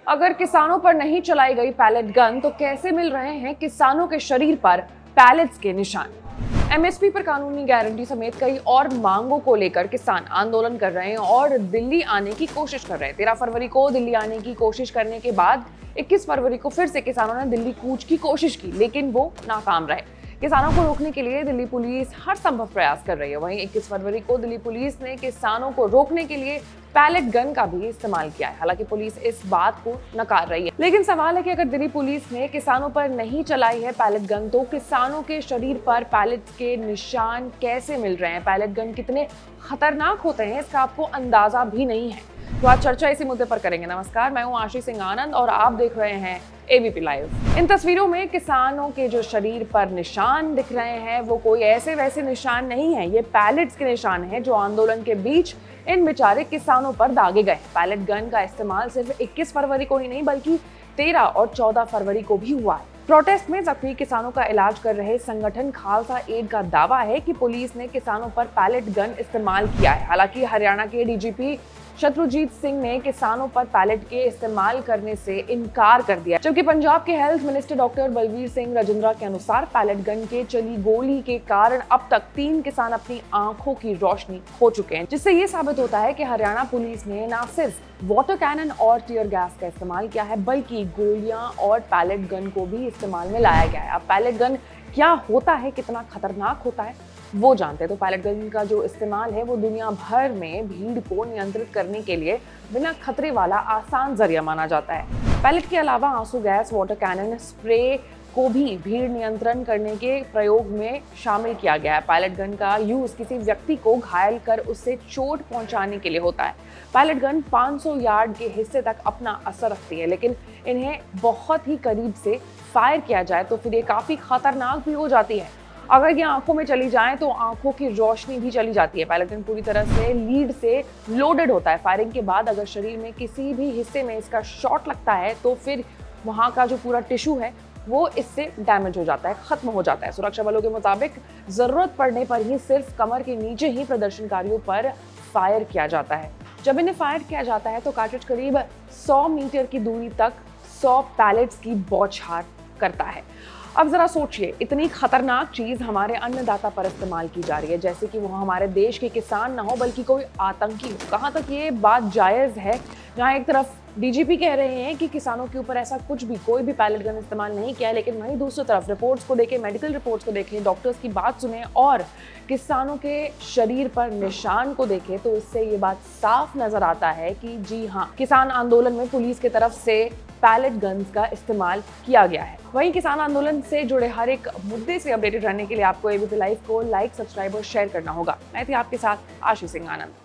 अगर किसानों पर नहीं चलाई गई पैलेट गन तो कैसे मिल रहे हैं किसानों के शरीर पर पैलेट्स के निशान। एमएसपी पर कानूनी गारंटी समेत कई और मांगों को लेकर किसान आंदोलन कर रहे हैं और दिल्ली आने की कोशिश कर रहे हैं। 13 फरवरी को दिल्ली आने की कोशिश करने के बाद 21 फरवरी को फिर से किसानों ने दिल्ली कूच की कोशिश की, लेकिन वो नाकाम रहे। किसानों को रोकने के लिए दिल्ली पुलिस हर संभव प्रयास कर रही है। वहीं 21 फरवरी को दिल्ली पुलिस ने किसानों को रोकने के लिए पैलेट गन का भी इस्तेमाल किया है। हालांकि पुलिस इस बात को नकार रही है, लेकिन सवाल है कि अगर दिल्ली पुलिस ने किसानों पर नहीं चलाई है पैलेट गन तो किसानों के शरीर पर पैलेट के निशान कैसे मिल रहे हैं? पैलेट गन कितने खतरनाक होते हैं इसका आपको अंदाजा भी नहीं है। तो आज चर्चा इसी मुद्दे पर करेंगे। नमस्कार, मैं हूं आशी सिंह आनंद और आप देख रहे हैं एबीपी लाइव। इन तस्वीरों में किसानों के जो शरीर पर निशान दिख रहे हैं वो कोई ऐसे वैसे निशान नहीं है, ये पैलेट्स के निशान हैं जो आंदोलन के बीच इन बेचारे किसानों पर दागे गए। पैलेट गन का इस्तेमाल सिर्फ 21 फरवरी को ही नहीं बल्कि 13 और 14 फरवरी को भी हुआ है। प्रोटेस्ट में जख्मी किसानों का इलाज कर रहे संगठन खालसा एड का दावा है कि पुलिस ने किसानों पर पैलेट गन इस्तेमाल किया है। हालांकि हरियाणा के डीजीपी शत्रुजीत सिंह ने किसानों पर पैलेट के इस्तेमाल करने से इनकार कर दिया, जबकि पंजाब के health minister doctor Balbir Singh Rajindra के अनुसार पैलेट गन के चली गोली के कारण अब तक 3 किसान अपनी आंखों की रोशनी खो चुके हैं, जिससे ये साबित होता है कि हरियाणा पुलिस ने न सिर्फ वाटर कैनन और टीयर गैस का इस्तेमाल किया है बल्कि गोलियां और पैलेट गन को भी इस्तेमाल में लाया गया है। अब पैलेट गन क्या होता है, कितना खतरनाक होता है वो जानते हैं। तो पैलेट गन का जो इस्तेमाल है वो दुनिया भर में भीड़ को नियंत्रित करने के लिए बिना खतरे वाला आसान जरिया माना जाता है। पैलेट के अलावा आंसू गैस, वाटर कैनन, स्प्रे को भी भीड़ नियंत्रण करने के प्रयोग में शामिल किया गया है। पैलेट गन का यूज किसी व्यक्ति को घायल कर उससे चोट पहुंचाने के लिए होता है। पैलेट गन 500 यार्ड के हिस्से तक अपना असर रखती है, लेकिन इन्हें बहुत ही करीब से फायर किया जाए तो फिर ये काफी खतरनाक भी हो जाती है। अगर ये आंखों में चली जाए तो आंखों की रोशनी भी चली जाती है। पैलेट गन पूरी तरह से लीड से लोडेड होता है। फायरिंग के बाद अगर शरीर में किसी भी हिस्से में इसका शॉट लगता है तो फिर वहां का जो पूरा टिश्यू है वो इससे डैमेज हो जाता है, खत्म हो जाता है। सुरक्षा बलों के मुताबिक जरूरत पड़ने पर ही सिर्फ कमर के नीचे ही प्रदर्शनकारियों पर फायर किया जाता है। जब इन्हें फायर किया जाता है तो कार्ट्रिज करीब 100 मीटर की दूरी तक 100 पैलेट्स की बौछार करता है। अब जरा सोचिए, इतनी खतरनाक चीज हमारे अन्नदाता पर इस्तेमाल की जा रही है, जैसे कि वो हमारे देश के किसान ना हो बल्कि कोई आतंकी हो। कहाँ तक ये बात जायज है, जहाँ एक तरफ डीजीपी कह रहे हैं कि किसानों के ऊपर ऐसा कुछ भी कोई भी पैलेट गन इस्तेमाल नहीं किया है, लेकिन वहीं दूसरी तरफ रिपोर्ट्स को देखें, मेडिकल रिपोर्ट्स को देखें, डॉक्टर्स की बात सुने और किसानों के शरीर पर निशान को देखें तो इससे ये बात साफ नजर आता है कि जी हाँ, किसान आंदोलन में पुलिस की तरफ से पैलेट गन्स का इस्तेमाल किया गया है। वहीं किसान आंदोलन से जुड़े हर एक मुद्दे से अपडेटेड रहने के लिए आपको एबीपी लाइव को लाइक, सब्सक्राइब और शेयर करना होगा। मैं थी आपके साथ आशी सिंह आनंद।